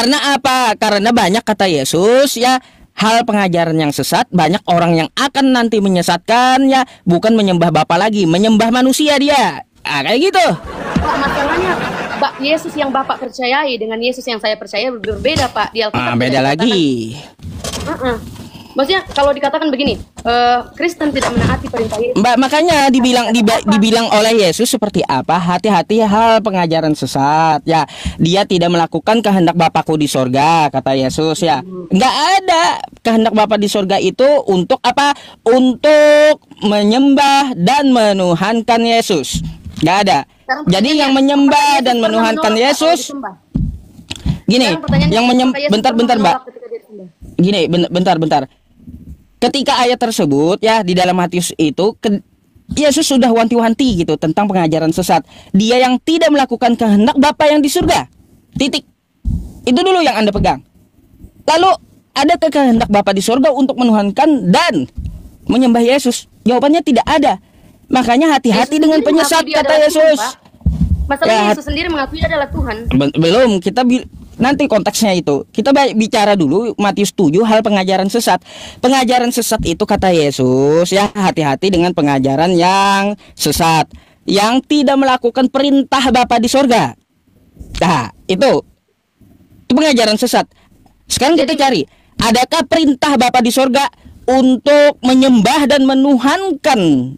Karena apa? Karena banyak kata Yesus ya, hal pengajaran yang sesat, banyak orang yang akan nanti menyesatkan ya, bukan menyembah Bapa lagi, menyembah manusia dia. Kayak gitu. Pak, masalahnya Yesus yang Bapak percayai dengan Yesus yang saya percaya berbeda, Pak. Di Alkitab Beda lagi. Maksudnya kalau dikatakan begini, Kristen tidak menaati perintah Yesus. Mbak, makanya dibilang oleh Yesus seperti apa? Hati-hati hal pengajaran sesat ya. Dia tidak melakukan kehendak Bapakku di sorga, kata Yesus ya. Nggak ada kehendak Bapa di sorga itu untuk apa? Untuk menyembah dan menuhankan Yesus. Nggak ada. Jadi yang menyembah dan menuhankan Yesus, gini, yang bentar Mbak. Gini, bentar. Ketika ayat tersebut ya di dalam Matius itu Yesus sudah wanti-wanti gitu tentang pengajaran sesat. Dia yang tidak melakukan kehendak Bapa yang di surga. Titik. Itu dulu yang Anda pegang. Lalu ada kehendak Bapa di surga untuk menuhankan dan menyembah Yesus? Jawabannya tidak ada. Makanya hati-hati dengan penyesat, kata Yesus. Masalahnya Yesus sendiri mengakui adalah Tuhan. Belum, nanti konteksnya itu. Kita bicara dulu Matius 7 hal pengajaran sesat. Pengajaran sesat itu kata Yesus ya, hati-hati dengan pengajaran yang sesat, yang tidak melakukan perintah Bapa di sorga. Nah, itu pengajaran sesat. Sekarang kita cari, adakah perintah Bapa di sorga untuk menyembah dan menuhankan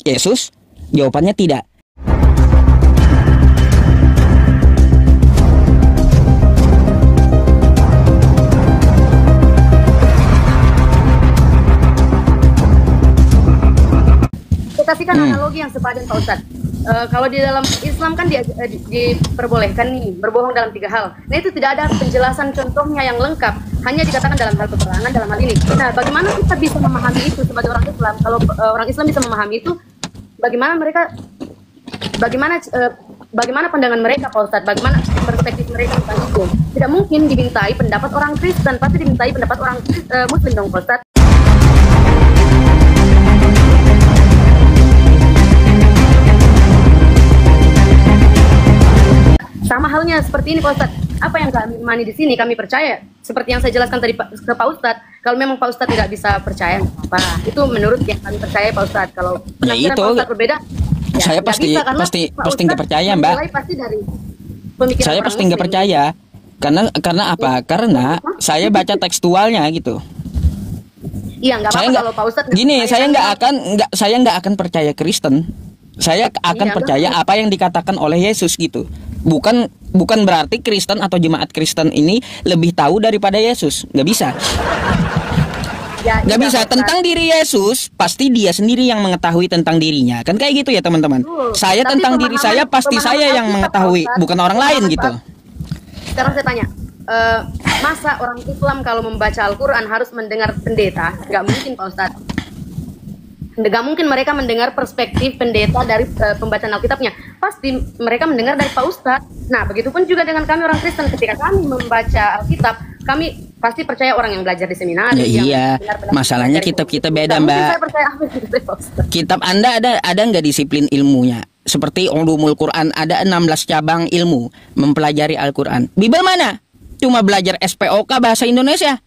Yesus? Jawabannya tidak. Kasihkan analogi yang sepadan, Pak Ustadz. Kalau di dalam Islam kan diperbolehkan nih berbohong dalam 3 hal. Nah, itu tidak ada penjelasan contohnya yang lengkap, hanya dikatakan dalam hal peperangan dalam hal ini. Nah, bagaimana kita bisa memahami itu sebagai orang Islam? Kalau orang Islam bisa memahami itu, bagaimana pandangan mereka, Pak Ustadz? Bagaimana perspektif mereka tentang itu? Tidak mungkin dimintai pendapat orang Kristen, pasti dimintai pendapat orang Muslim dong, Pak Ustadz. Sama halnya seperti ini, Pak Ustadz. Apa yang kami imani di sini, kami percaya. Seperti yang saya jelaskan tadi ke Pak Ustadz. Kalau memang Pak Ustadz tidak bisa percaya, apa? Itu menurut yang kami percaya, Pak Ustadz. Kalau itu Pak Ustadz berbeda, saya pasti nggak percaya, Mbak. Saya pasti nggak percaya. Karena apa? Karena saya baca tekstualnya gitu. Iya, nggak apa-apa kalau Pak Ustadz. Gini, saya nggak akan percaya Kristen. Saya akan percaya apa yang dikatakan oleh Yesus gitu. Bukan berarti Kristen atau jemaat Kristen ini lebih tahu daripada Yesus. Nggak bisa. Nggak bisa. Tentang diri Yesus, pasti dia sendiri yang mengetahui tentang dirinya. Kan kayak gitu ya, teman-teman. Saya tentang diri saya, pasti saya yang mengetahui, bukan orang lain gitu. Sekarang saya tanya, masa orang Islam kalau membaca Al-Quran harus mendengar pendeta? Nggak mungkin, Pak Ustadz. Nggak mungkin mereka mendengar perspektif pendeta dari pembacaan Alkitabnya. Pasti mereka mendengar dari Pak Ustadz. Nah, begitupun juga dengan kami orang Kristen. Ketika kami membaca Alkitab, kami pasti percaya orang yang belajar di seminar. Iya, masalahnya kitab kita beda, Mbak. Kitab Anda ada nggak disiplin ilmunya? Seperti Ulumul Quran, ada 16 cabang ilmu mempelajari Al-Quran. Bible mana? Cuma belajar SPOK bahasa Indonesia.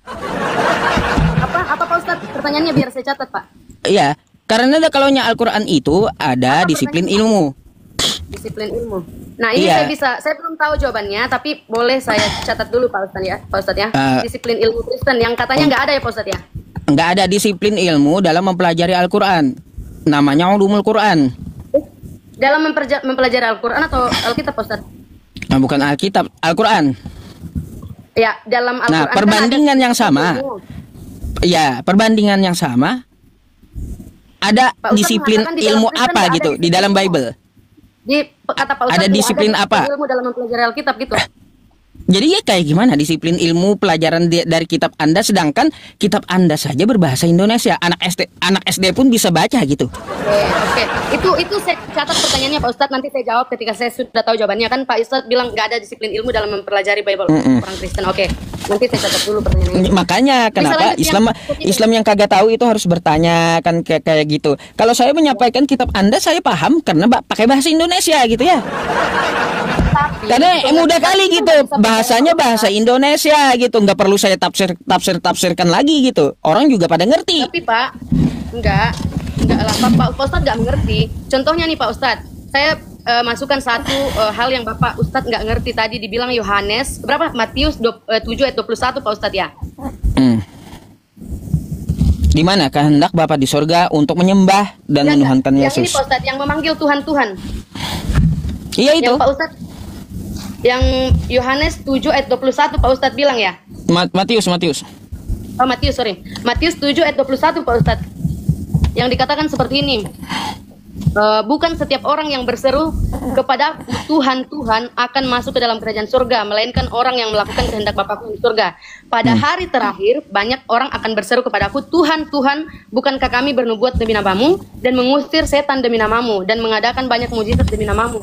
Apa Pak Ustadz? Pertanyaannya biar saya catat, Pak. Iya. Karena kalau Al-Quran itu ada disiplin ilmu. Disiplin ilmu. Nah, ini saya belum tahu jawabannya, tapi boleh saya catat dulu, Pak Ustadz ya. Disiplin ilmu Kristen yang katanya nggak ada ya, Pak Ustadz ya? Nggak ada disiplin ilmu dalam mempelajari Al-Quran. Namanya Ulumul Quran. Dalam mempelajari Al-Quran atau Alkitab, Pak Ustadz? Nah, bukan Alkitab, Al-Quran. Ya, dalam Al-Quran. Nah, perbandingan yang sama. Ya, perbandingan yang sama. Ada disiplin ilmu apa gitu di dalam Bible? Kata Pak Ustadz, ada disiplin apa? Ilmu dalam mempelajari Alkitab gitu. Jadi ya kayak gimana disiplin ilmu pelajaran dari kitab Anda, sedangkan kitab Anda saja berbahasa Indonesia. Anak SD pun bisa baca gitu. Oke. Itu saya catat pertanyaannya, Pak Ustadz, nanti saya jawab ketika saya sudah tahu jawabannya. Kan Pak Ustadz bilang nggak ada disiplin ilmu dalam mempelajari Bible orang Kristen. Oke. Nanti saya catat dulu pertanyaannya. Makanya kenapa Islam yang kagak tahu itu harus bertanya kan kayak gitu. Kalau saya menyampaikan kitab Anda saya paham karena pakai bahasa Indonesia gitu ya. Tapi Karena mudah kali gitu, bahasanya bahasa Indonesia gitu, nggak perlu saya tafsirkan lagi gitu. Orang juga pada ngerti. Tapi Pak, enggak lah Pak Ustadz nggak mengerti. Contohnya nih Pak Ustadz, saya masukkan satu hal yang Bapak Ustadz nggak ngerti tadi, dibilang Yohanes berapa, Matius 7 ayat 21 Pak Ustadz ya. Di mana kehendak Bapa di sorga untuk menyembah dan menuhankan Yesus. Yang ini Pak Ustadz, yang memanggil Tuhan. Iya itu. Yang Pak Ustadz, yang Yohanes 7 ayat 21 Pak Ustadz bilang ya. Matius. Oh Matius, sorry. Matius 7 ayat 21 Pak Ustadz. Yang dikatakan seperti ini. Bukan setiap orang yang berseru kepada Tuhan akan masuk ke dalam kerajaan surga, melainkan orang yang melakukan kehendak Bapakku di surga. Pada hari terakhir banyak orang akan berseru kepadaku, Tuhan, bukankah kami bernubuat demi namamu dan mengusir setan demi namamu dan mengadakan banyak mujizat demi namamu?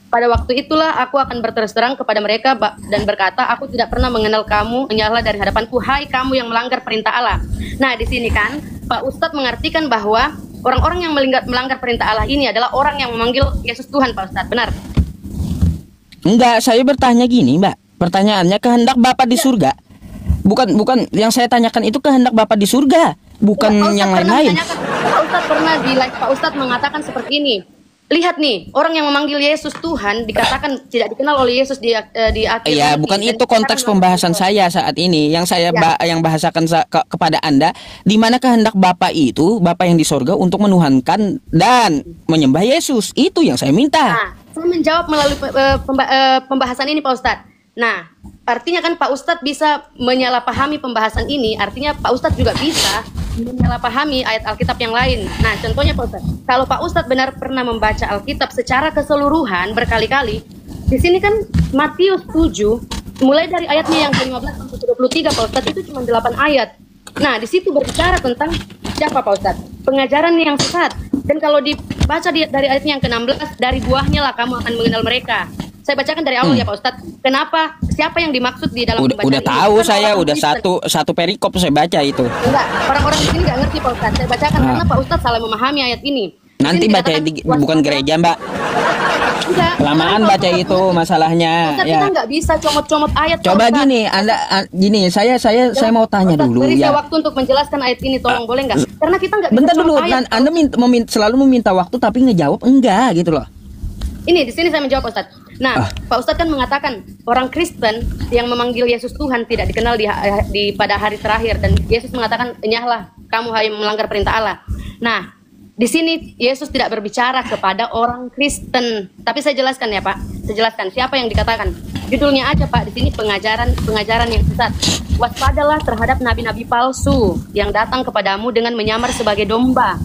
Pada waktu itulah aku akan berterus terang kepada mereka dan berkata, aku tidak pernah mengenal kamu, menyala dari hadapanku, hai kamu yang melanggar perintah Allah. Nah di sini kan Pak Ustadz mengartikan bahwa orang-orang yang melanggar perintah Allah ini adalah orang yang memanggil Yesus Tuhan, Pak Ustadz, benar? Enggak, saya bertanya gini, Mbak. Pertanyaannya kehendak Bapa di surga. Bukan yang saya tanyakan itu kehendak Bapa di surga, bukan yang lain-lain. Pak Ustadz pernah di live Pak Ustadz mengatakan seperti ini. Lihat nih, orang yang memanggil Yesus Tuhan dikatakan tidak dikenal oleh Yesus di akhir. Iya, bukan itu konteks pembahasan saya saat ini. Yang saya yang bahasakan kepada Anda, di mana kehendak Bapa itu, Bapa yang di sorga untuk menuhankan dan menyembah Yesus. Itu yang saya minta. Nah, saya menjawab melalui pembahasan ini Pak Ustadz. Nah, artinya kan Pak Ustadz bisa menyalahpahami pembahasan ini, artinya Pak Ustadz juga bisa menyalahpahami ayat Alkitab yang lain. Nah, contohnya Pak Ustadz, kalau Pak Ustadz benar pernah membaca Alkitab secara keseluruhan berkali-kali, di sini kan Matius 7, mulai dari ayatnya yang ke-15 sampai ke-23 Pak Ustadz, itu cuma 8 ayat. Nah, di situ berbicara tentang siapa Pak Ustadz? Pengajaran yang sesat. Dan kalau dibaca dari ayatnya yang ke-16, dari buahnya lah kamu akan mengenal mereka. Saya bacakan dari awal ya Pak Ustadz. Kenapa? Siapa yang dimaksud di dalam pembacaan udah tahu ini? Saya udah satu perikop saya baca itu. Enggak, orang-orang di sini nggak ngerti Pak Ustadz. Saya bacakan karena Pak Ustadz salah memahami ayat ini. Nanti baca bukan gereja Mbak. Enggak. Kelamaan baca itu masalahnya. Ustadz, ya. kita nggak bisa comot-comot ayat. Coba Ustadz. Gini, Anda gini, saya mau tanya Ustadz, dulu beri ya. saya waktu untuk menjelaskan ayat ini, tolong boleh nggak? Karena kita nggak bisa. Bentar dulu, ayat. Anda selalu meminta waktu tapi ngejawab enggak gitu loh. Ini di sini saya menjawab Ustadz. Nah, Pak Ustadz kan mengatakan orang Kristen yang memanggil Yesus Tuhan tidak dikenal pada hari terakhir, dan Yesus mengatakan, enyahlah kamu hai melanggar perintah Allah. Nah, di sini Yesus tidak berbicara kepada orang Kristen, tapi saya jelaskan ya Pak. Saya jelaskan siapa yang dikatakan. Judulnya aja Pak, di sini pengajaran yang sesat. Waspadalah terhadap nabi-nabi palsu yang datang kepadamu dengan menyamar sebagai domba.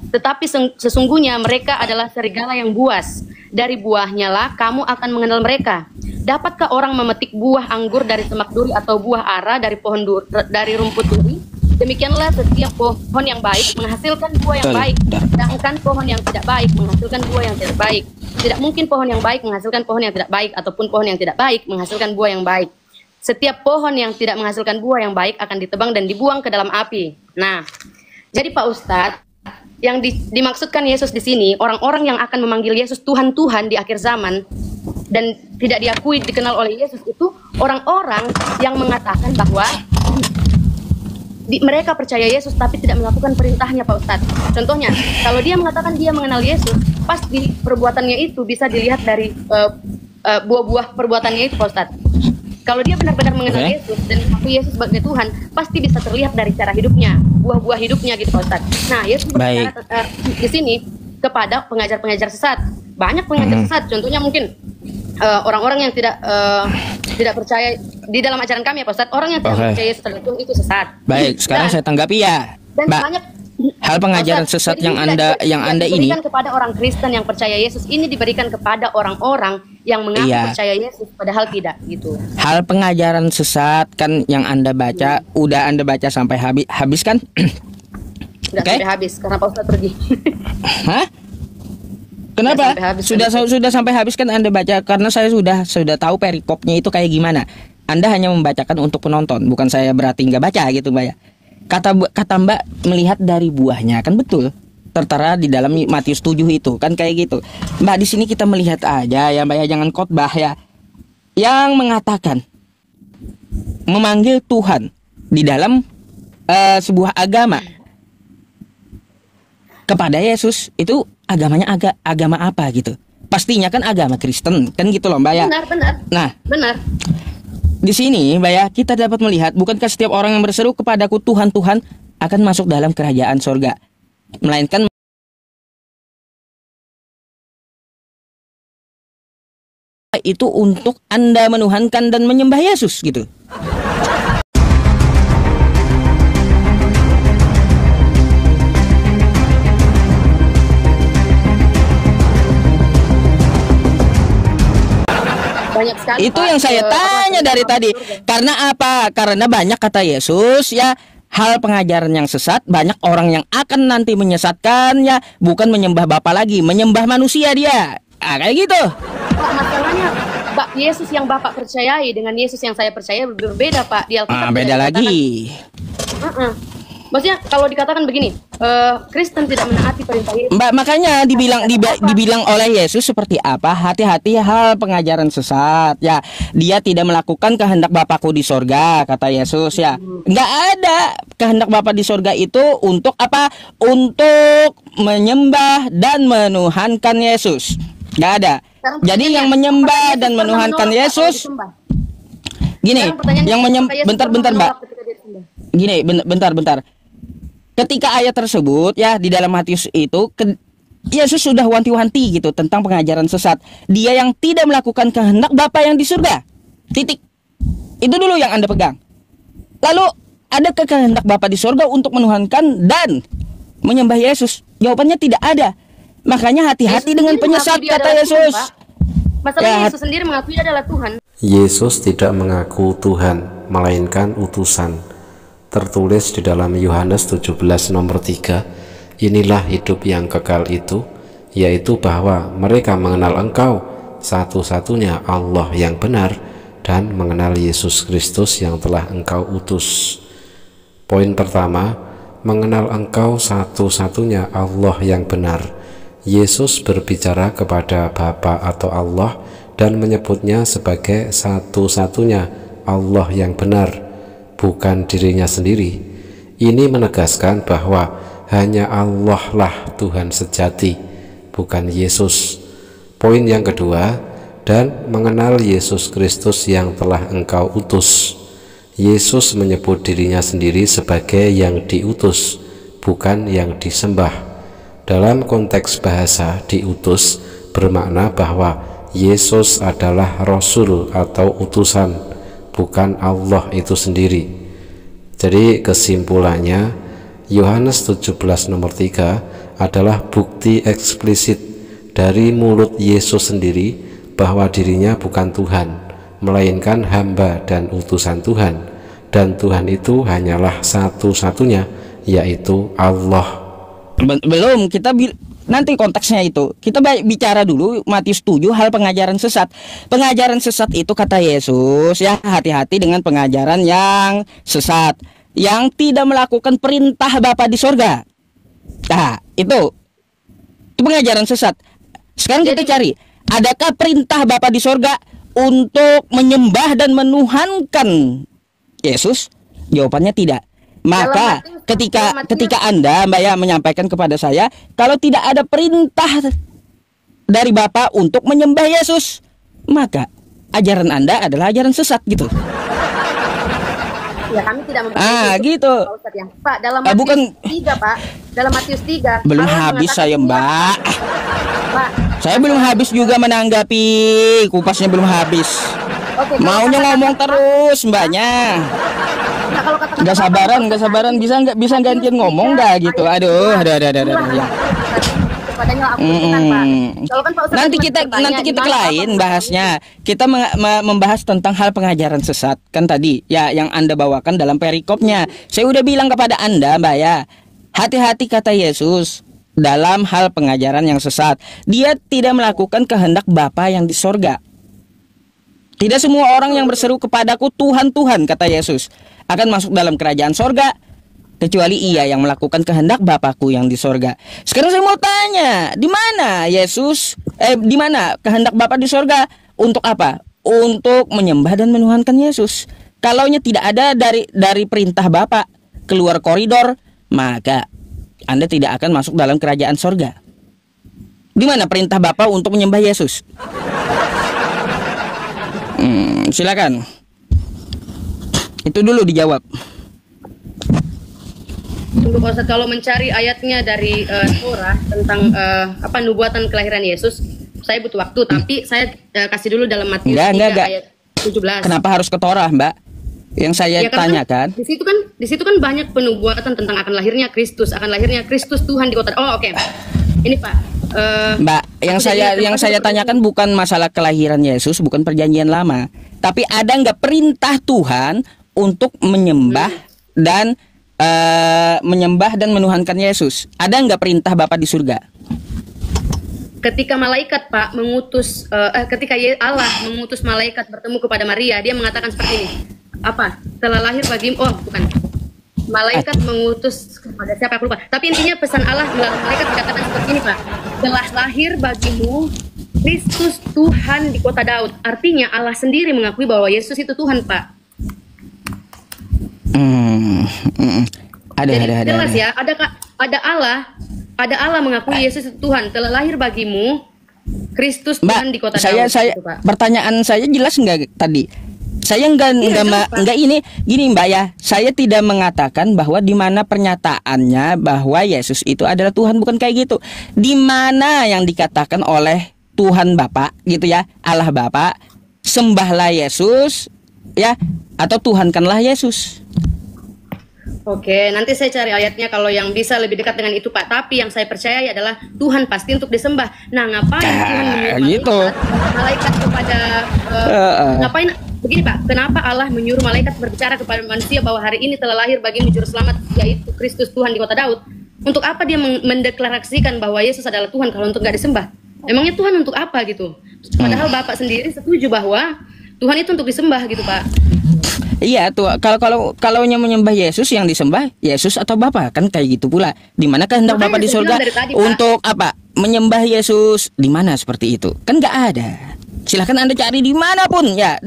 Tetapi sesungguhnya mereka adalah serigala yang buas. Dari buahnya lah kamu akan mengenal mereka. Dapatkah orang memetik buah anggur dari semak duri atau buah ara dari dari rumput duri? Demikianlah setiap pohon yang baik menghasilkan buah yang baik, sedangkan pohon yang tidak baik menghasilkan buah yang tidak baik. Tidak mungkin pohon yang baik menghasilkan pohon yang tidak baik, ataupun pohon yang tidak baik menghasilkan buah yang baik. Setiap pohon yang tidak menghasilkan buah yang baik akan ditebang dan dibuang ke dalam api. Nah, jadi Pak Ustadz, yang dimaksudkan Yesus di sini, orang-orang yang akan memanggil Yesus Tuhan di akhir zaman dan tidak diakui dikenal oleh Yesus itu orang-orang yang mengatakan bahwa mereka percaya Yesus tapi tidak melakukan perintahnya Pak Ustadz. Contohnya, kalau dia mengatakan dia mengenal Yesus, pasti perbuatannya itu bisa dilihat dari buah-buah perbuatannya itu Pak Ustadz. Kalau dia benar-benar mengenal Yesus dan mengakui Yesus sebagai Tuhan, pasti bisa terlihat dari cara hidupnya, buah-buah hidupnya gitu Pak Ustadz. Nah, Yesus berbicara di sini kepada pengajar-pengajar sesat. Banyak pengajar sesat, contohnya mungkin orang-orang yang tidak percaya di dalam ajaran kami ya Pak Ustadz, orang yang tidak percaya Yesus sebagai Tuhan itu sesat. Baik, sekarang saya tanggapi ya. Dan Mbak, banyak hal pengajaran sesat yang Anda ini diberikan kepada orang Kristen yang percaya Yesus, ini diberikan kepada orang-orang yang mengaku percaya Yesus padahal tidak gitu. Hal pengajaran sesat kan yang Anda baca, udah Anda baca sampai habis kan? Enggak sampai habis karena Pak Ustadz pergi. Hah? Kenapa? Sudah sampai habis kan Anda baca, karena saya sudah tahu perikopnya itu kayak gimana. Anda hanya membacakan untuk penonton, bukan saya berarti nggak baca gitu Mbak ya. Kata Mbak melihat dari buahnya, kan betul tertera di dalam Matius 7 itu kan kayak gitu Mbak. Di sini kita melihat aja ya Mbak ya, jangan khotbah ya. yang mengatakan memanggil Tuhan di dalam sebuah agama kepada Yesus, itu agamanya agama apa gitu? Pastinya kan agama Kristen kan gitu loh Mbak ya. Benar. Nah, Benar. di sini Mbak ya, kita dapat melihat bukankah setiap orang yang berseru kepadaku Tuhan Tuhan akan masuk dalam kerajaan sorga, melainkan itu untuk Anda menuhankan dan menyembah Yesus gitu. Banyak sekali, Itu Pak, yang saya tanya dari tadi. Karena apa? Karena banyak kata Yesus ya, hal pengajaran yang sesat, banyak orang yang akan nanti menyesatkan ya, bukan menyembah Bapa lagi, menyembah manusia dia. Kayak gitu. Pak, masalahnya Yesus yang Bapak percayai dengan Yesus yang saya percaya berbeda, Pak. Di Alkitab Beda tidak lagi. Maksudnya kalau dikatakan begini, Kristen tidak menaati perintah Yesus. Mbak, makanya dibilang oleh Yesus seperti apa? Hati-hati hal pengajaran sesat ya. Dia tidak melakukan kehendak Bapakku di sorga, kata Yesus ya. Nggak ada kehendak Bapa di sorga itu untuk apa? Untuk menyembah dan menuhankan Yesus. Nggak ada. Sekarang Jadi yang menyembah dan menuhankan Yesus, gini, yang bentar Mbak. Gini, bentar. Ketika ayat tersebut ya di dalam Matius itu Yesus sudah wanti-wanti gitu tentang pengajaran sesat. Dia yang tidak melakukan kehendak Bapa yang di surga. Titik. Itu dulu yang Anda pegang. Lalu ada kehendak Bapa di surga untuk menuhankan dan menyembah Yesus? Jawabannya tidak ada. Makanya hati-hati dengan penyesat, kata Yesus. Masalahnya Yesus sendiri mengakui dia adalah Tuhan. Yesus tidak mengaku Tuhan, melainkan utusan. Tertulis di dalam Yohanes 17 nomor 3, inilah hidup yang kekal itu, yaitu bahwa mereka mengenal Engkau, satu-satunya Allah yang benar, dan mengenal Yesus Kristus yang telah Engkau utus. Poin pertama, mengenal Engkau satu-satunya Allah yang benar. Yesus berbicara kepada Bapa atau Allah dan menyebutnya sebagai satu-satunya Allah yang benar, bukan dirinya sendiri. Ini menegaskan bahwa hanya Allah lah Tuhan sejati, bukan Yesus. Poin yang kedua, dan mengenal Yesus Kristus yang telah Engkau utus. Yesus menyebut dirinya sendiri sebagai yang diutus, bukan yang disembah. Dalam konteks bahasa, diutus bermakna bahwa Yesus adalah Rasul atau utusan, bukan Allah itu sendiri. Jadi kesimpulannya, Yohanes 17 nomor 3 adalah bukti eksplisit dari mulut Yesus sendiri bahwa dirinya bukan Tuhan, melainkan hamba dan utusan Tuhan, dan Tuhan itu hanyalah satu-satunya, yaitu Allah. Belum, nanti konteksnya itu. Kita bicara dulu Matius 7 hal pengajaran sesat. Pengajaran sesat itu kata Yesus ya, hati-hati dengan pengajaran yang sesat, yang tidak melakukan perintah Bapa di sorga. Nah, itu pengajaran sesat. Sekarang kita cari, adakah perintah Bapa di sorga untuk menyembah dan menuhankan Yesus? Jawabannya tidak. Maka ketika Anda Mbak ya menyampaikan kepada saya kalau tidak ada perintah dari Bapa untuk menyembah Yesus, maka ajaran Anda adalah ajaran sesat gitu. Ya, kami tidak membahas gitu. Pak, dalam Matius bukan 3, Pak. Dalam Matius 3. Belum habis saya, Mbak. Pak, saya belum habis juga menanggapi, kupasnya belum habis. Oke, maunya ngomong terus Mbaknya. Nah, kalau kata-kata nggak sabaran bisa gantian ngomong nggak gitu. Aduh ya. Nanti kita ke lain bahasnya. Kita membahas tentang hal pengajaran sesat kan tadi ya, yang Anda bawakan dalam perikopnya. Saya udah bilang kepada Anda Mbak ya, hati-hati kata Yesus dalam hal pengajaran yang sesat. Dia tidak melakukan kehendak Bapa yang di sorga. Tidak semua orang yang berseru kepadaku Tuhan Tuhan, kata Yesus, akan masuk dalam kerajaan sorga, kecuali ia yang melakukan kehendak Bapakku yang di sorga. Sekarang saya mau tanya, di mana Yesus? Di mana kehendak Bapa di sorga? Untuk apa? untuk menyembah dan menuhankan Yesus. Kalaunya tidak ada dari perintah Bapa keluar koridor, maka Anda tidak akan masuk dalam kerajaan sorga. Di mana perintah Bapa untuk menyembah Yesus? Silakan. Itu dulu dijawab. Untuk Ustaz, kalau mencari ayatnya dari Torah tentang nubuatan kelahiran Yesus, saya butuh waktu. Tapi saya kasih dulu dalam Matius 3 ayat 17. Kenapa harus ke Torah, Mbak? Yang saya tanyakan. Di situ kan banyak penubuatan tentang akan lahirnya Kristus Tuhan di kota. Oh, oke. Ini Pak. Mbak, yang saya tanyakan bukan masalah kelahiran Yesus, bukan perjanjian lama, tapi ada nggak perintah Tuhan untuk menyembah dan menuhankan Yesus? Ada nggak perintah Bapa di surga? Ketika malaikat Pak mengutus, ketika Allah mengutus malaikat bertemu kepada Maria, dia mengatakan seperti ini. Apa? Telah lahir bagimu. Oh, bukan. Malaikat mengutus kepada siapa aku lupa. Tapi intinya pesan Allah melalui malaikat dikatakan seperti ini, Pak. Telah lahir bagimu Kristus Tuhan di kota Daud. Artinya Allah sendiri mengakui bahwa Yesus itu Tuhan, Pak. Ada. Jelas ya, ada Allah mengakui Yesus itu Tuhan. Telah lahir bagimu Kristus Tuhan di kota Daud. Pertanyaan saya jelas enggak tadi? Saya enggak ini gini Mbak ya. Saya tidak mengatakan bahwa di mana pernyataannya bahwa Yesus itu adalah Tuhan, bukan kayak gitu. Di mana yang dikatakan oleh Tuhan Bapa gitu ya, Allah Bapa, sembahlah Yesus ya, atau tuhankanlah Yesus. Oke, nanti saya cari ayatnya kalau yang bisa lebih dekat dengan itu, Pak. Tapi yang saya percaya adalah Tuhan pasti untuk disembah. Nah, ngapain Tuhan menyuruh malaikat kepada ngapain? Begini, Pak. Kenapa Allah menyuruh malaikat berbicara kepada manusia bahwa hari ini telah lahir bagimu juru selamat, yaitu Kristus Tuhan di kota Daud? Untuk apa dia mendeklarasikan bahwa Yesus adalah Tuhan kalau untuk nggak disembah? Emangnya Tuhan untuk apa gitu? Padahal Bapak sendiri setuju bahwa Tuhan itu untuk disembah gitu, Pak. Iya tuh, kalau menyembah Yesus, yang disembah Yesus atau Bapa, kan kayak gitu pula. Di mana kehendak Bapa di surga untuk apa? Menyembah Yesus, di mana seperti itu? Kan nggak ada. Silahkan Anda cari dimanapun ya.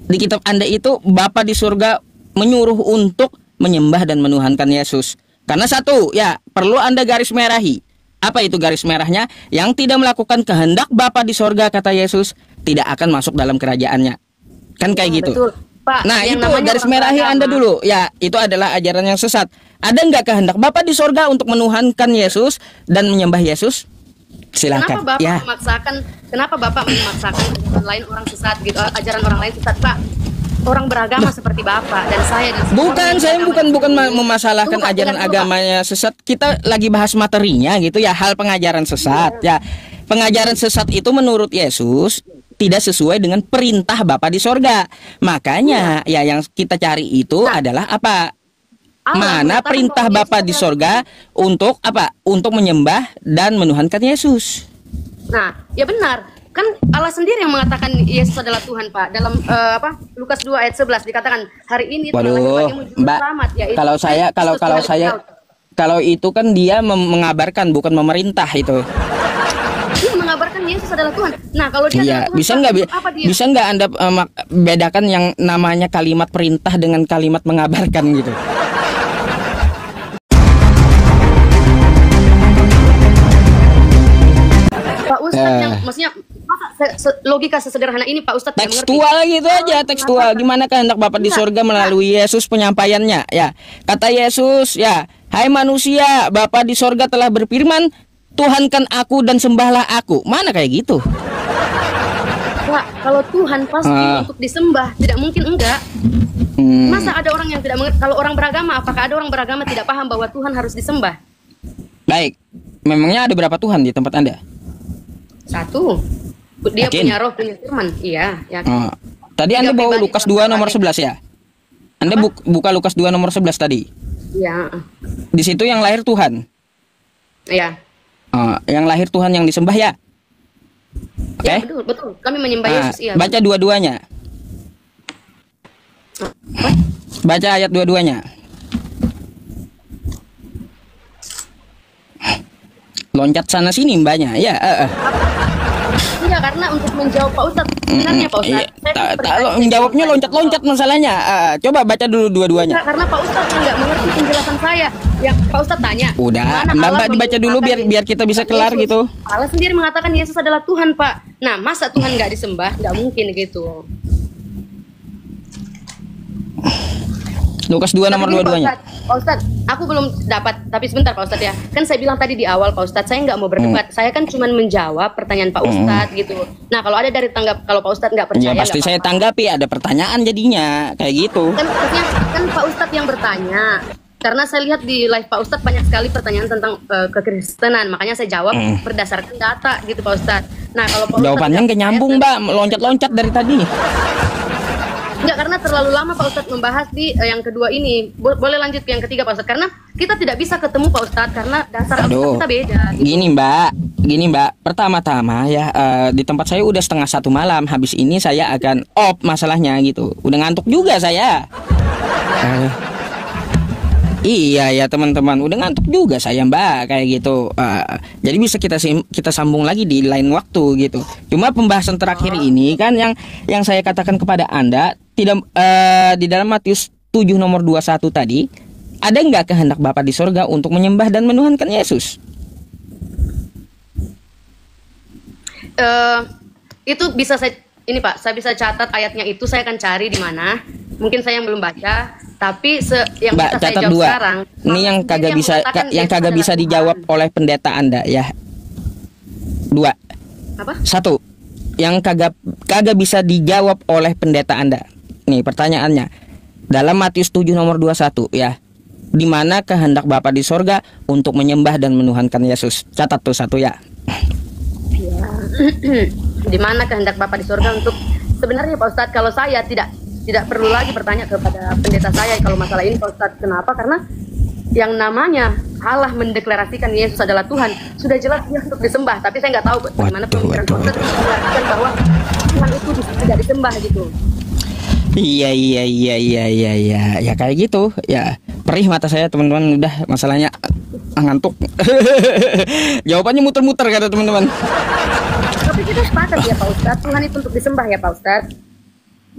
Di kitab Anda itu Bapa di surga menyuruh untuk menyembah dan menuhankan Yesus. Karena satu ya, perlu Anda garis merahi. Apa itu garis merahnya? Yang tidak melakukan kehendak Bapa di surga, kata Yesus, tidak akan masuk dalam kerajaannya. Kan kayak gitu. Betul, Pak. Nah, itu garis merahi Anda dulu. Ya, itu adalah ajaran yang sesat. Ada nggak kehendak Bapa di surga untuk menuhankan Yesus dan menyembah Yesus? Silakan. Kenapa Bapak memaksakan ajaran lain orang sesat gitu, ajaran orang lain sesat, Pak? Orang beragama seperti Bapak dan saya dan saya bukan memasalahkan ajaran agamanya sesat. Kita lagi bahas materinya gitu ya, hal pengajaran sesat ya. Pengajaran sesat itu menurut Yesus tidak sesuai dengan perintah Bapa di sorga. Makanya ya yang kita cari itu adalah apa? Mana perintah Bapa di sorga untuk apa? Untuk menyembah dan menuhankan Yesus. Nah, ya benar. Kan Allah sendiri yang mengatakan Yesus adalah Tuhan, Pak. Dalam Lukas 2 ayat 11 dikatakan hari ini telah lahir bagimu juru selamat, yaitu kalau itu kan dia mengabarkan, bukan memerintah itu. Dia mengabarkan Yesus adalah Tuhan. Nah, kalau dia adalah Tuhan, bisa nggak Anda bedakan yang namanya kalimat perintah dengan kalimat mengabarkan gitu? Pak Ustadz yang maksudnya logika sesederhana ini Pak Ustadz tekstual gitu aja, tekstual. Gimana kehendak Bapa di surga melalui Yesus penyampaiannya ya. Kata Yesus ya, hai manusia, Bapa di surga telah berfirman, Tuhankan aku dan sembahlah aku. Mana kayak gitu? Pak, kalau Tuhan pasti untuk disembah, tidak mungkin enggak. Masa ada orang yang tidak mengerti? Kalau orang beragama, apakah ada orang beragama tidak paham bahwa Tuhan harus disembah? Baik, memangnya ada berapa Tuhan di tempat Anda? Satu. Dia punya roh, punya firman. Iya, yakin. Tadi Anda bawa Lukas 2 nomor 11 ya? Anda buka Lukas 2 nomor 11 tadi? Iya. Di situ yang lahir Tuhan? Iya. Yang lahir Tuhan yang disembah ya? Oke? Ya, betul. Kami menyembah Yesus, iya. Baca dua-duanya. Baca ayat dua-duanya. Loncat sana sini mbaknya. Ya, Iya, karena untuk menjawab Pak Ustadz, sebenarnya Pak Ustadz, Menjawabnya loncat-loncat masalahnya. Coba baca dulu dua-duanya. Karena Pak Ustadz yang nggak mengerti penjelasan saya. Yang Pak Ustadz tanya. Udah, "Mana Allah Mbak dibaca dulu biar kita bisa kelar Yesus?" gitu. Allah sendiri mengatakan Yesus adalah Tuhan, Pak. Nah, masa Tuhan nggak disembah? Nggak mungkin gitu. Lukas 2 nomor Tapi gini, 22-nya. Pak Ustadz, aku belum dapat. Tapi sebentar Pak Ustadz ya. Kan saya bilang tadi di awal Pak Ustadz, saya nggak mau berdebat. Saya kan cuma menjawab pertanyaan Pak Ustadz gitu. Nah, kalau ada dari tanggap, kalau Pak Ustadz nggak percaya, Ya pasti nggak saya apa-apa. tanggapi, ada pertanyaan jadinya kayak gitu. Kan maksudnya kan Pak Ustadz yang bertanya. Karena saya lihat di live Pak Ustadz banyak sekali pertanyaan tentang kekristenan. Makanya saya jawab berdasarkan data gitu Pak Ustadz. Nah, kalau Pak Ustadz Jawabannya nggak nggak nyambung, percaya, Mbak, loncat-loncat dari tadi. enggak, karena terlalu lama Pak Ustadz membahas di yang kedua ini. Boleh lanjut ke yang ketiga Pak Ustadz. Karena kita tidak bisa ketemu Pak Ustadz karena dasar Aduh. kita beda. Gitu. Gini Mbak, pertama-tama ya di tempat saya udah 1:30 malam. Habis ini saya akan off masalahnya gitu. Udah ngantuk juga saya. Iya ya teman-teman, udah ngantuk juga saya Mbak kayak gitu. Jadi bisa kita sambung lagi di lain waktu gitu. Cuma pembahasan terakhir ini kan yang saya katakan kepada Anda tidak di dalam Matius 7 nomor 21 tadi, ada nggak kehendak Bapa di sorga untuk menyembah dan menuhankan Yesus? Itu bisa saya saya bisa catat ayatnya itu, saya akan cari di mana. Mungkin saya yang belum baca, tapi yang Mbak, bisa saya catat jawab dua. sekarang. Ini yang kagak bisa yang kagak bisa dijawab oleh pendeta Anda ya. 2. Apa? 1. Yang kagak bisa dijawab oleh pendeta Anda. Nih pertanyaannya. Dalam Matius 7 nomor 21 ya. Di mana kehendak Bapa di sorga untuk menyembah dan menuhankan Yesus? Catat tuh 1 ya. Ya. Di mana kehendak Bapa di sorga untuk, sebenarnya Pak Ustadz, kalau saya tidak perlu lagi bertanya kepada pendeta saya kalau masalah ini Pak Ustadz. Kenapa? Karena yang namanya Allah mendeklarasikan Yesus adalah Tuhan, sudah jelas dia untuk disembah. Tapi saya nggak tahu bagaimana pemikiran Pak Ustadz mendeklarasikan bahwa Tuhan itu tidak disembah gitu. Iya ya kayak gitu ya. Perih mata saya teman-teman, udah masalahnya ngantuk. Jawabannya muter-muter kata teman-teman. Tapi kita sepakat ya Pak Ustadz, Tuhan itu untuk disembah ya Pak Ustadz.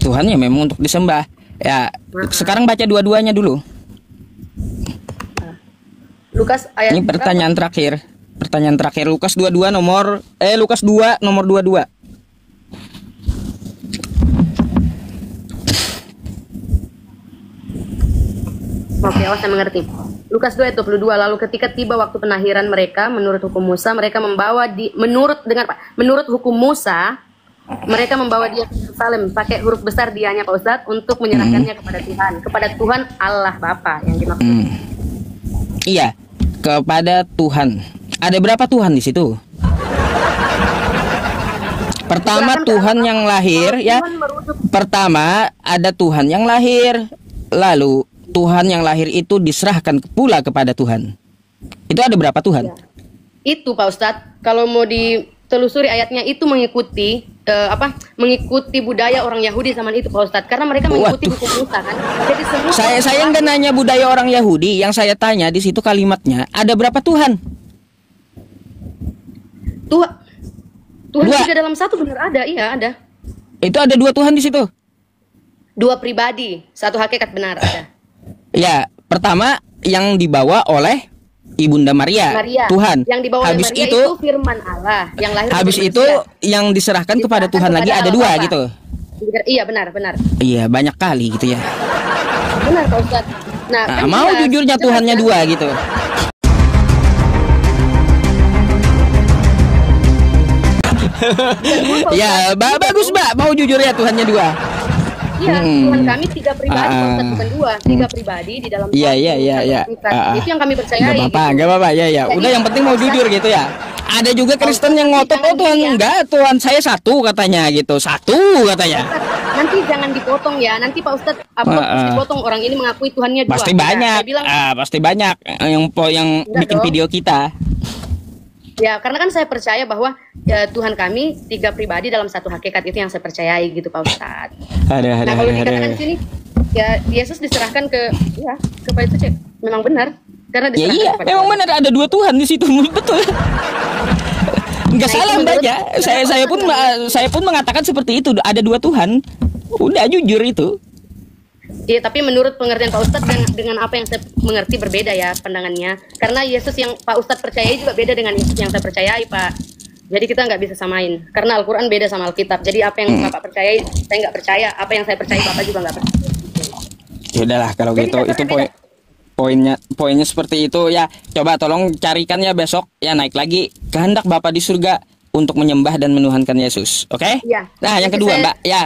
Tuhan ya memang untuk disembah. Ya, sekarang baca dua-duanya dulu. Lukas ayat Ini pertanyaan terakhir. Pertanyaan terakhir Lukas 22 nomor Lukas 2 nomor 22. Oke, saya mengerti. Lukas 2 ayat 22, lalu ketika tiba waktu penahiran mereka menurut hukum Musa, mereka membawa menurut hukum Musa, mereka membawa dia ke Yerusalem pakai huruf besar dianya Pak Ustadz untuk menyerahkannya kepada Tuhan Allah Bapa yang dimaksud. Iya, kepada Tuhan. Ada berapa Tuhan di situ? Pertama Tuhan yang lahir ya. Pertama ada Tuhan yang lahir, lalu Tuhan yang lahir itu diserahkan pula kepada Tuhan. Itu ada berapa Tuhan? Ya. Itu Pak Ustadz, kalau mau ditelusuri ayatnya itu mengikuti mengikuti budaya orang Yahudi zaman itu Pak Ustadz, karena mereka mengikuti hukum Musa kan. Jadi semua saya nggak nanya budaya orang Yahudi, yang saya tanya di situ kalimatnya ada berapa Tuhan? Tuhan Dua. tidak dalam satu, benar ada, iya ada. Itu ada 2 Tuhan di situ. 2 pribadi, 1 hakikat, benar ada. Ya, pertama yang dibawa oleh Ibunda Maria, Tuhan. Yang dibawa habis oleh Maria itu firman Allah yang lahir. Habis itu yang diserahkan kepada Tuhan lagi ada 2 gitu. Iya, benar. Iya, banyak kali gitu ya. Benar Pak Ustadz. Nah, kan mau jelas, jujurnya Tuhannya 2 gitu. Ya, bagus Mbak, mau jujur ya Tuhannya 2. Iya, Tuhan kami 3 pribadi, bukan 2, 3 pribadi di dalam. Iya. Itu yang kami percayai. Enggak apa-apa. Ya. Udah yang penting mau jujur gitu ya. Ada juga Kristen yang ngotot, Tuhan enggak, Tuhan saya 1 katanya gitu. 1 katanya. Nanti jangan dipotong ya. Nanti Pak Ustadz dipotong, orang ini mengakui Tuhannya 2. Pasti banyak. Pasti banyak yang bikin dong. video kita. Ya, karena kan saya percaya bahwa Tuhan kami 3 pribadi dalam 1 hakikat, itu yang saya percayai gitu Pak Ustadz. Nah, kalau dikatakan di sini ya Yesus diserahkan kepada itu, memang benar. Karena diserahkan kepada memang benar ada 2 Tuhan di situ, betul. Nggak Nah, salah itu menurut- mbaknya. Saya pun mengatakan seperti itu. Ada dua Tuhan. Udah jujur itu. Iya, tapi menurut pengertian Pak Ustadz dengan apa yang saya mengerti berbeda ya pandangannya. Karena Yesus yang Pak Ustadz percayai juga beda dengan Yesus yang saya percayai, Pak. Jadi kita nggak bisa samain. Karena Al-Quran beda sama Alkitab. Jadi apa yang Bapak percayai, saya nggak percaya. Apa yang saya percaya, Bapak juga nggak percaya. Ya udahlah kalau Jadi gitu dasarnya itu beda. poinnya seperti itu ya. Coba tolong carikan ya besok ya, naik lagi kehendak Bapa di surga untuk menyembah dan menuhankan Yesus. Oke? Iya. Nah, yang Nanti kedua, saya- Mbak, ya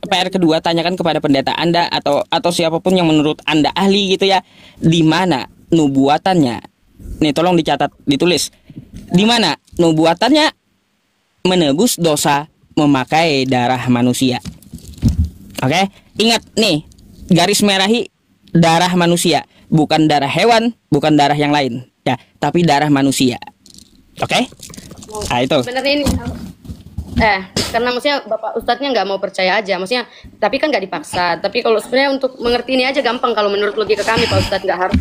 PR kedua tanyakan kepada pendeta Anda atau siapapun yang menurut Anda ahli gitu ya, di mana nubuatannya. Nih tolong dicatat, ditulis. Di mana nubuatannya menebus dosa memakai darah manusia. Oke? Ingat nih, garis merahi darah manusia, bukan darah hewan, bukan darah yang lain, ya, tapi darah manusia. Oke? Nah, itu. Sebenarnya ini karena maksudnya Bapak Ustadznya nggak mau percaya aja, maksudnya tapi kan nggak dipaksa. Tapi kalau sebenarnya untuk mengerti ini aja gampang kalau menurut logika kami Pak Ustadz, nggak harus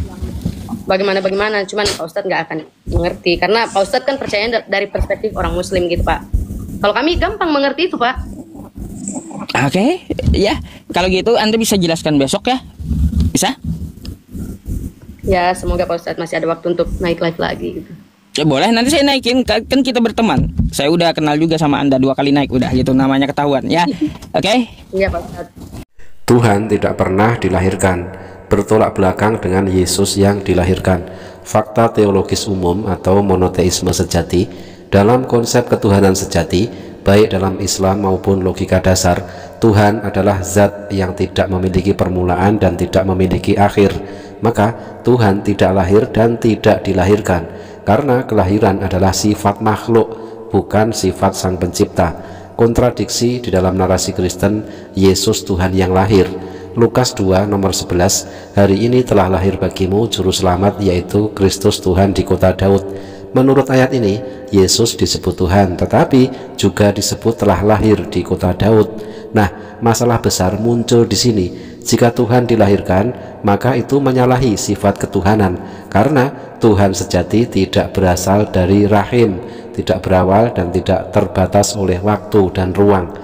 bagaimana, cuman Pak Ustadz nggak akan mengerti karena Pak Ustadz kan percaya dari perspektif orang Muslim gitu Pak. Kalau kami gampang mengerti itu Pak. Oke, ya. Kalau gitu Anda bisa jelaskan besok ya? Bisa? Ya semoga Pak Ustadz masih ada waktu untuk naik live lagi gitu. Ya boleh, nanti saya naikin, kan kita berteman. Saya udah kenal juga sama Anda 2 kali naik udah gitu, namanya ketahuan ya. Oke? Iya Pak Ustadz. Tuhan tidak pernah dilahirkan, bertolak belakang dengan Yesus yang dilahirkan. Fakta teologis umum atau monoteisme sejati dalam konsep ketuhanan sejati, baik dalam Islam maupun logika dasar, Tuhan adalah zat yang tidak memiliki permulaan dan tidak memiliki akhir. Maka Tuhan tidak lahir dan tidak dilahirkan, karena kelahiran adalah sifat makhluk, bukan sifat Sang Pencipta. Kontradiksi di dalam narasi Kristen, Yesus Tuhan yang lahir. Lukas 2 nomor 11, hari ini telah lahir bagimu juru selamat, yaitu Kristus Tuhan di kota Daud. Menurut ayat ini, Yesus disebut Tuhan, tetapi juga disebut telah lahir di kota Daud. Nah, masalah besar muncul di sini. Jika Tuhan dilahirkan, maka itu menyalahi sifat ketuhanan, karena Tuhan sejati tidak berasal dari rahim, tidak berawal dan tidak terbatas oleh waktu dan ruang.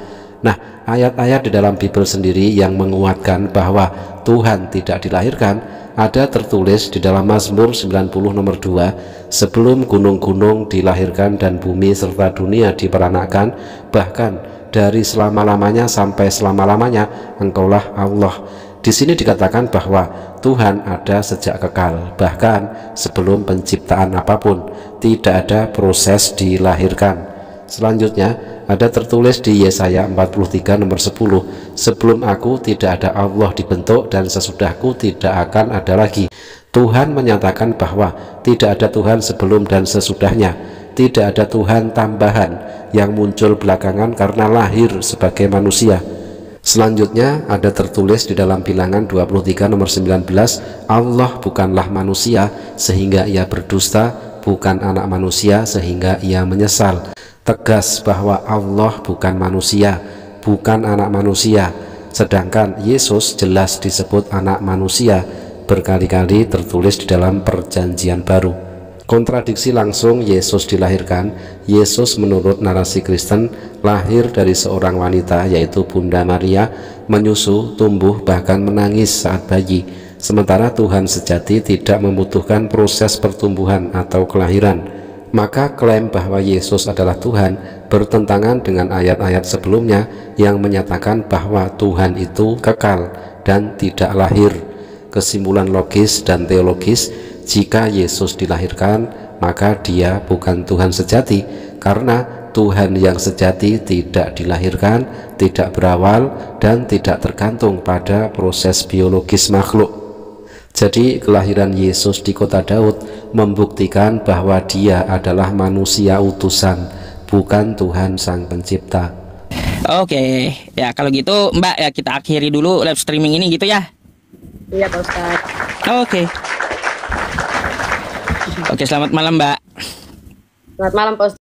Nah, ayat-ayat di dalam Bible sendiri yang menguatkan bahwa Tuhan tidak dilahirkan ada tertulis di dalam Mazmur 90 nomor 2, sebelum gunung-gunung dilahirkan dan bumi serta dunia diperanakkan, bahkan dari selama-lamanya sampai selama-lamanya Engkaulah Allah. Di sini dikatakan bahwa Tuhan ada sejak kekal, bahkan sebelum penciptaan apapun, tidak ada proses dilahirkan. Selanjutnya ada tertulis di Yesaya 43 nomor 10, sebelum aku tidak ada Allah dibentuk dan sesudahku tidak akan ada lagi. Tuhan menyatakan bahwa tidak ada Tuhan sebelum dan sesudahnya, tidak ada Tuhan tambahan yang muncul belakangan karena lahir sebagai manusia. Selanjutnya ada tertulis di dalam Bilangan 23 nomor 19, Allah bukanlah manusia sehingga ia berdusta, bukan anak manusia sehingga ia menyesal. Tegas bahwa Allah bukan manusia, bukan anak manusia, sedangkan Yesus jelas disebut anak manusia, berkali-kali tertulis di dalam Perjanjian Baru. Kontradiksi langsung Yesus dilahirkan. Yesus menurut narasi Kristen lahir dari seorang wanita, yaitu Bunda Maria, menyusu, tumbuh, bahkan menangis saat bayi. Sementara Tuhan sejati tidak membutuhkan proses pertumbuhan atau kelahiran. Maka klaim bahwa Yesus adalah Tuhan bertentangan dengan ayat-ayat sebelumnya yang menyatakan bahwa Tuhan itu kekal dan tidak lahir. Kesimpulan logis dan teologis, jika Yesus dilahirkan, maka dia bukan Tuhan sejati, karena Tuhan yang sejati tidak dilahirkan, tidak berawal, dan tidak tergantung pada proses biologis makhluk. Jadi kelahiran Yesus di kota Daud membuktikan bahwa dia adalah manusia utusan, bukan Tuhan Sang Pencipta. Oke, ya kalau gitu Mbak ya kita akhiri dulu live streaming ini gitu ya. Iya Pak Ustadz. Oke. Oke, selamat malam Mbak. Selamat malam Pak Ustadz.